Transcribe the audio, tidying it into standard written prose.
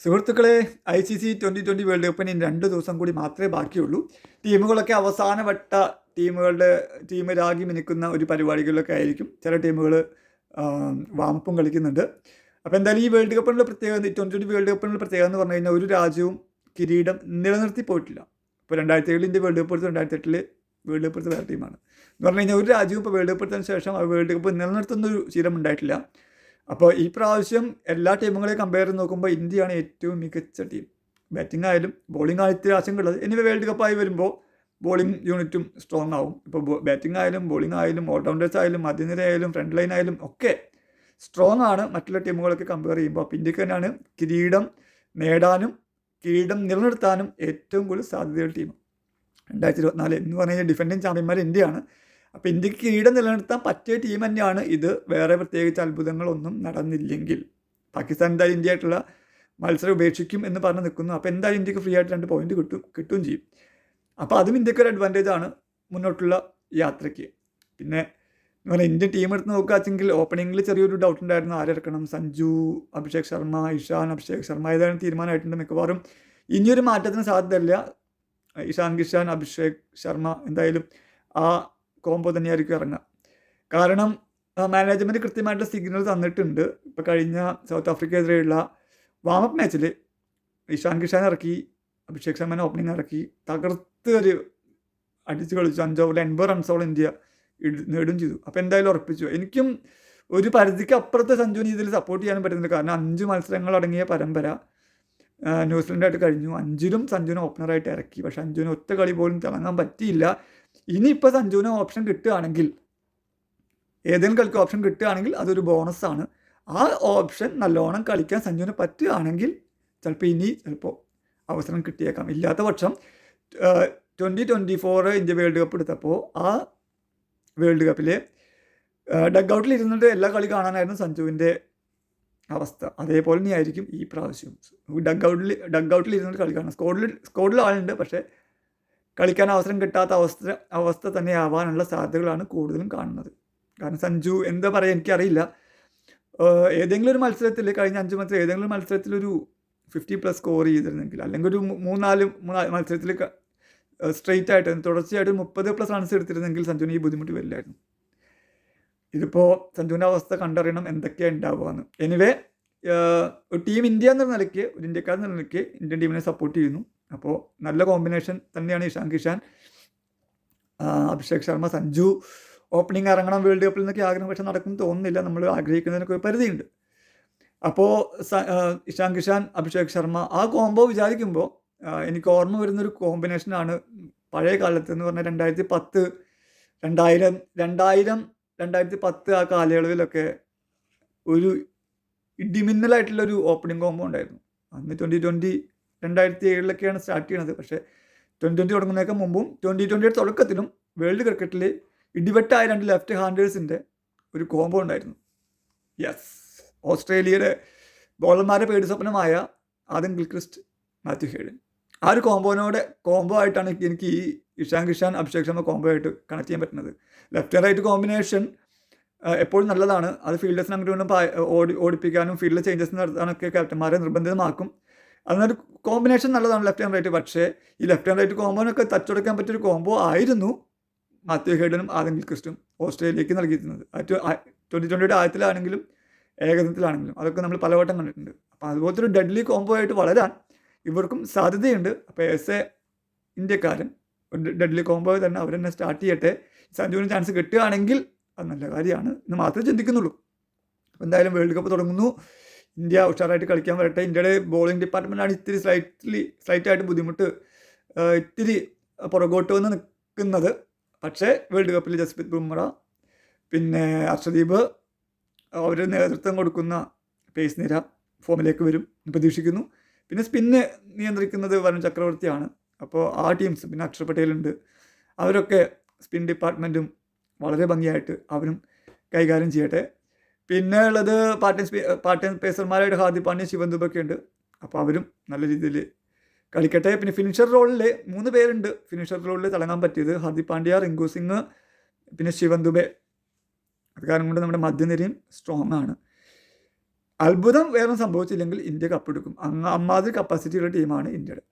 സുഹൃത്തുക്കളെ, ICC 2020 world കപ്പിന് 2 ദിവസം കൂടി മാത്രമേ ബാക്കിയുള്ളൂ. ടീമുകളൊക്കെ അവസാനവട്ട ടീം രാഗി മിനുക്കുന്ന ഒരു പരിപാടികളിലൊക്കെ ആയിരിക്കും. ചില ടീമുകൾ വാമപ്പും കളിക്കുന്നുണ്ട്. അപ്പോൾ എന്തായാലും ഈ വേൾഡ് കപ്പിനുള്ള പ്രത്യേകത, 2020 വേൾഡ് കപ്പിനുള്ള പ്രത്യേകത എന്ന് പറഞ്ഞു കഴിഞ്ഞാൽ ഒരു രാജ്യവും കിരീടം നിലനിർത്തി പോയിട്ടില്ല. ഇപ്പോൾ 2007 ഇന്ത്യ വേൾഡ് കപ്പ് എടുത്ത് 2008 വേൾഡ് കപ്പ് എടുത്ത് വേറെ ടീമാണ് എന്ന് പറഞ്ഞു കഴിഞ്ഞാൽ ഒരു രാജ്യവും ഇപ്പോൾ വേൾഡ് കപ്പ് എടുത്തതിന് ശേഷം ആ വേൾഡ് കപ്പ് നിലനിർത്തുന്നൊരു ശീലം ഉണ്ടായിട്ടില്ല. അപ്പോൾ ഈ പ്രാവശ്യം എല്ലാ ടീമുകളെ കമ്പയർ ചെയ്ത് നോക്കുമ്പോൾ ഇന്ത്യയാണ് ഏറ്റവും മികച്ച ടീം. ബാറ്റിംഗ് ആയാലും ബോളിംഗ് ആയിട്ട് ആശങ്കയുള്ളത്. ഇനി വേൾഡ് കപ്പായി വരുമ്പോൾ ബോളിംഗ് യൂണിറ്റും സ്ട്രോങ് ആവും. ഇപ്പോൾ ബാറ്റിംഗ് ആയാലും ബോളിംഗ് ആയാലും ഓൾറൗണ്ടേഴ്സ് ആയാലും മധ്യനിര ആയാലും ഫ്രണ്ട് ലൈൻ ആയാലും ഒക്കെ സ്ട്രോങ് ആണ് മറ്റുള്ള ടീമുകളൊക്കെ കമ്പയർ ചെയ്യുമ്പോൾ. അപ്പോൾ ഇന്ത്യക്ക് തന്നെയാണ് കിരീടം നേടാനും കിരീടം നിലനിർത്താനും ഏറ്റവും കൂടുതൽ സാധ്യതയുള്ള ടീം. 2024 എന്ന് പറഞ്ഞു കഴിഞ്ഞാൽ ഡിഫൻഡിങ് ചാമ്പ്യന്മാർ ഇന്ത്യയാണ്. അപ്പോൾ ഇന്ത്യക്ക് കിരീടം നിലനിർത്താൻ പറ്റിയ ടീം തന്നെയാണ് ഇത്. വേറെ പ്രത്യേകിച്ച് അത്ഭുതങ്ങളൊന്നും നടന്നില്ലെങ്കിൽ പാകിസ്ഥാൻ എന്തായാലും ഇന്ത്യ ആയിട്ടുള്ള മത്സരം ഉപേക്ഷിക്കും എന്ന് പറഞ്ഞ് നിൽക്കുന്നു. അപ്പോൾ എന്തായാലും ഇന്ത്യക്ക് ഫ്രീ ആയിട്ട് 2 പോയിന്റ് കിട്ടുകയും ചെയ്യും. അപ്പോൾ അതും ഇന്ത്യക്ക് ഒരു അഡ്വാൻറ്റേജ് ആണ് മുന്നോട്ടുള്ള യാത്രയ്ക്ക്. പിന്നെ എന്ന് പറഞ്ഞാൽ ഇന്ത്യൻ ടീം എടുത്ത് നോക്കുകയാണെങ്കിൽ ഓപ്പണിങ്ങിൽ ചെറിയൊരു ഡൗട്ട് ഉണ്ടായിരുന്നു, ആരിറക്കണം. സഞ്ജു, അഭിഷേക് ശർമ്മ, ഇഷാൻ, അഭിഷേക് ശർമ്മ ഏതായാലും തീരുമാനമായിട്ടുണ്ട്. മിക്കവാറും ഇനിയൊരു മാറ്റത്തിന് സാധ്യതയില്ല. ഇഷാൻ കിഷാൻ, അഭിഷേക് ശർമ്മ എന്തായാലും ആ കോംബോ തന്നെയായിരിക്കും ഇറങ്ങുക. കാരണം മാനേജ്മെൻറ്റ് കൃത്യമായിട്ടുള്ള സിഗ്നൽ തന്നിട്ടുണ്ട്. ഇപ്പോൾ കഴിഞ്ഞ സൗത്ത് ആഫ്രിക്കയെതിരെയുള്ള വാമപ്പ് മാച്ചിൽ ഇഷാൻ കിഷാൻ ഇറക്കി, അഭിഷേക് ശർമ്മനെ ഓപ്പണിംഗ് ഇറക്കി, തകർത്ത് ഒരു അടിച്ച് കളിച്ചു. 5 ഓവറിൽ 80 റൺസോളം ഇന്ത്യ നേടുകയും ചെയ്തു. അപ്പോൾ എന്തായാലും ഉറപ്പിച്ചു. എനിക്കും ഒരു പരിധിക്ക് അപ്പുറത്തെ സഞ്ജുവിന് ഇതിൽ സപ്പോർട്ട് ചെയ്യാനും പറ്റുന്നില്ല. കാരണം 5 മത്സരങ്ങൾ അടങ്ങിയ പരമ്പര ന്യൂസിലൻഡായിട്ട് കഴിഞ്ഞു. 5ലും സഞ്ജുവിനെ ഓപ്പണറായിട്ട് ഇറക്കി. പക്ഷേ സഞ്ജുവിന് ഒറ്റ കളി പോലും തിളങ്ങാൻ പറ്റിയില്ല. ഇനിയിപ്പോൾ സഞ്ജുവിന് ഓപ്ഷൻ കിട്ടുകയാണെങ്കിൽ, ഏതെങ്കിലും കളിക്ക് ഓപ്ഷൻ കിട്ടുകയാണെങ്കിൽ അതൊരു ബോണസാണ്. ആ ഓപ്ഷൻ നല്ലോണം കളിക്കാൻ സഞ്ജുവിന് പറ്റുകയാണെങ്കിൽ ചിലപ്പോൾ അവസരം കിട്ടിയേക്കാം. ഇല്ലാത്ത പക്ഷം 2024 ഇന്ത്യ വേൾഡ് കപ്പ് എടുത്തപ്പോൾ ആ വേൾഡ് കപ്പിൽ ഡഗ് ഔട്ടിൽ ഇരുന്നിട്ട് എല്ലാ കളി കാണാനായിരുന്നു സഞ്ജുവിൻ്റെ അവസ്ഥ. അതേപോലെ തന്നെയായിരിക്കും ഈ പ്രാവശ്യം. ഡഗ് ഔട്ടിൽ ഇരുന്നിട്ട് കളി കാണാം. സ്കോഡിൽ ആളുണ്ട്, പക്ഷേ കളിക്കാൻ അവസരം കിട്ടാത്ത അവസ്ഥ തന്നെ ആവാനുള്ള സാധ്യതകളാണ് കൂടുതലും കാണുന്നത്. കാരണം സഞ്ജു എന്താ പറയുക എനിക്കറിയില്ല. ഏതെങ്കിലും ഒരു മത്സരത്തിൽ കഴിഞ്ഞ 5 മത്സരം ഏതെങ്കിലും ഒരു മത്സരത്തിലൊരു 50+ സ്കോർ ചെയ്തിരുന്നെങ്കിൽ, അല്ലെങ്കിൽ ഒരു 3-4 മത്സരത്തിൽ സ്ട്രെയിറ്റ് ആയിട്ട് തുടർച്ചയായിട്ട് 30+ റൺസ് എടുത്തിരുന്നെങ്കിൽ സഞ്ജുവിന് ഈ ബുദ്ധിമുട്ട് വരില്ലായിരുന്നു. ഇതിപ്പോൾ സഞ്ജുവിൻ്റെ അവസ്ഥ കണ്ടറിയണം എന്തൊക്കെയാണ് ഉണ്ടാവുകയെന്ന്. എനിവേ, ടീം ഇന്ത്യ എന്ന നിലയ്ക്ക്, ഒരു ഇന്ത്യക്കാരെന്ന നിലയ്ക്ക് ഇന്ത്യൻ ടീമിനെ സപ്പോർട്ട് ചെയ്യുന്നു. അപ്പോൾ നല്ല കോമ്പിനേഷൻ തന്നെയാണ് ഇഷാൻ കിഷാൻ, അഭിഷേക് ശർമ്മ, സഞ്ജു ഓപ്പണിംഗ് ഇറങ്ങണം വേൾഡ് കപ്പിൽ നിന്നൊക്കെ ആഗ്രഹം. പക്ഷേ നടക്കും തോന്നുന്നില്ല. നമ്മൾ ആഗ്രഹിക്കുന്നതിനൊക്കെ ഒരു പരിധിയുണ്ട്. അപ്പോൾ ഇഷാൻ കിഷാൻ, അഭിഷേക് ശർമ്മ ആ കോംബോ വിചാരിക്കുമ്പോൾ എനിക്ക് ഓർമ്മ വരുന്നൊരു കോമ്പിനേഷനാണ് പഴയ കാലത്ത് എന്ന് പറഞ്ഞാൽ 2010, 2000, 2010 ആ കാലയളവിലൊക്കെ ഒരു ഇടിമിന്നലായിട്ടുള്ളൊരു ഓപ്പണിംഗ് കോംബോ ഉണ്ടായിരുന്നു. അന്ന് 2007 സ്റ്റാർട്ട് ചെയ്യണത്. പക്ഷേ 2020 തുടങ്ങുന്നതിനൊക്കെ മുമ്പും 2020 തുടക്കത്തിലും വേൾഡ് ക്രിക്കറ്റിൽ ഇടിവെട്ടായ 2 ലെഫ്റ്റ് ഹാൻഡേഴ്സിൻ്റെ ഒരു കോംബോ ഉണ്ടായിരുന്നു. യെസ്, ഓസ്ട്രേലിയയുടെ ബോളർമാരെ പേടി സ്വപ്നമായ ആദം ഗിൽക്രിസ്റ്റ്, മാത്യു ഹേഡൻ. ആ ഒരു കോംബോ ആയിട്ടാണ് എനിക്ക് ഈ ഇഷാൻ കിഷാൻ, അഭിഷേക് ശർമ്മ കോംബോ ആയിട്ട് കണക്ട് ചെയ്യാൻ പറ്റുന്നത്. ലെഫ്റ്റ് ആൻഡ് റൈറ്റ് കോമ്പിനേഷൻ എപ്പോഴും നല്ലതാണ്. അത് ഫീൽഡേഴ്സിന് അങ്ങോട്ടും ഓടിപ്പിക്കാനും ഫീൽഡിൽ ചേഞ്ചസ് നടത്താനൊക്കെ ക്യാപ്റ്റന്മാരെ നിർബന്ധിതമാക്കും. അതിനൊരു കോമ്പിനേഷൻ നല്ലതാണ് ലെഫ്റ്റ് ആൻഡ് റൈറ്റ്. പക്ഷേ ഈ ലെഫ്റ്റ് ആൻഡ് റൈറ്റ് കോംബോനൊക്കെ തച്ചുടക്കാൻ പറ്റിയൊരു കോംബോ ആയിരുന്നു മാത്യു ഹേഡനും ആദം ഗിൽക്രിസ്റ്റും ഓസ്ട്രേലിയക്ക് നൽകിയിരുന്നത്. 2020 ആയത്തിലാണെങ്കിലും ഏകദിനത്തിലാണെങ്കിലും അതൊക്കെ നമ്മൾ പലവട്ടം കണ്ടിട്ടുണ്ട്. അപ്പോൾ അതുപോലത്തെ ഒരു ഡെഡ്ലി കോംബോ ആയിട്ട് വളരാൻ ഇവർക്കും സാധ്യതയുണ്ട്. അപ്പോൾ എസ് എ ഇന്ത്യക്കാരൻ ഒരു ഡെഡ്ലി കോംബോ തന്നെ അവർ തന്നെ സ്റ്റാർട്ട് ചെയ്യട്ടെ. സഞ്ജുവിന് ചാൻസ് കിട്ടുകയാണെങ്കിൽ അത് നല്ല കാര്യമാണ് എന്ന് മാത്രമേ ചിന്തിക്കുന്നുള്ളൂ. അപ്പോൾ എന്തായാലും വേൾഡ് കപ്പ് തുടങ്ങുന്നു. ഇന്ത്യ ഉഷാറായിട്ട് കളിക്കാൻ വരട്ടെ. ഇന്ത്യയുടെ ബോളിംഗ് ഡിപ്പാർട്ട്മെൻറ്റാണ് ഇത്തിരി സ്ലൈറ്റായിട്ട് ബുദ്ധിമുട്ട്, ഇത്തിരി പുറകോട്ട് വന്ന് നിൽക്കുന്നത്. പക്ഷേ വേൾഡ് കപ്പിൽ ജസ്പ്രീത് ബുംറ, പിന്നെ അർഷദീപ്, അവർ നേതൃത്വം കൊടുക്കുന്ന പേസ് നിര ഫോമിലേക്ക് വരും പ്രതീക്ഷിക്കുന്നു. പിന്നെ സ്പിന്ന് നിയന്ത്രിക്കുന്നത് വരുൺ ചക്രവർത്തിയാണ്. അപ്പോൾ ആ ടീംസ്, പിന്നെ അക്ഷർ പട്ടേലുണ്ട്, അവരൊക്കെ സ്പിൻ ഡിപ്പാർട്ട്മെൻറ്റും വളരെ ഭംഗിയായിട്ട് അവരും കൈകാര്യം ചെയ്യട്ടെ. പിന്നെ ഉള്ളത് പാർട്ടൈം പേസർമാരായിട്ട് ഹാർദിക് പാണ്ഡ്യ, ശിവൻ ദുബെ ഉണ്ട്. അപ്പോൾ അവരും നല്ല രീതിയിൽ കളിക്കട്ടെ. പിന്നെ ഫിനിഷർ റോളിൽ 3 പേരുണ്ട് ഫിനിഷർ റോളിൽ തിളങ്ങാൻ പറ്റിയത്. ഹാർദിക് പാണ്ഡ്യ, റിങ്കു സിംഗ്, പിന്നെ ശിവൻ ദുബെ. അത് കാരണം കൊണ്ട് നമ്മുടെ മധ്യനിരയും സ്ട്രോങ് ആണ്. അത്ഭുതം വേറെ സംഭവിച്ചില്ലെങ്കിൽ ഇന്ത്യ കപ്പെടുക്കും. അമ്മാതിരി കപ്പാസിറ്റിയുള്ള ടീമാണ് ഇന്ത്യയുടെ.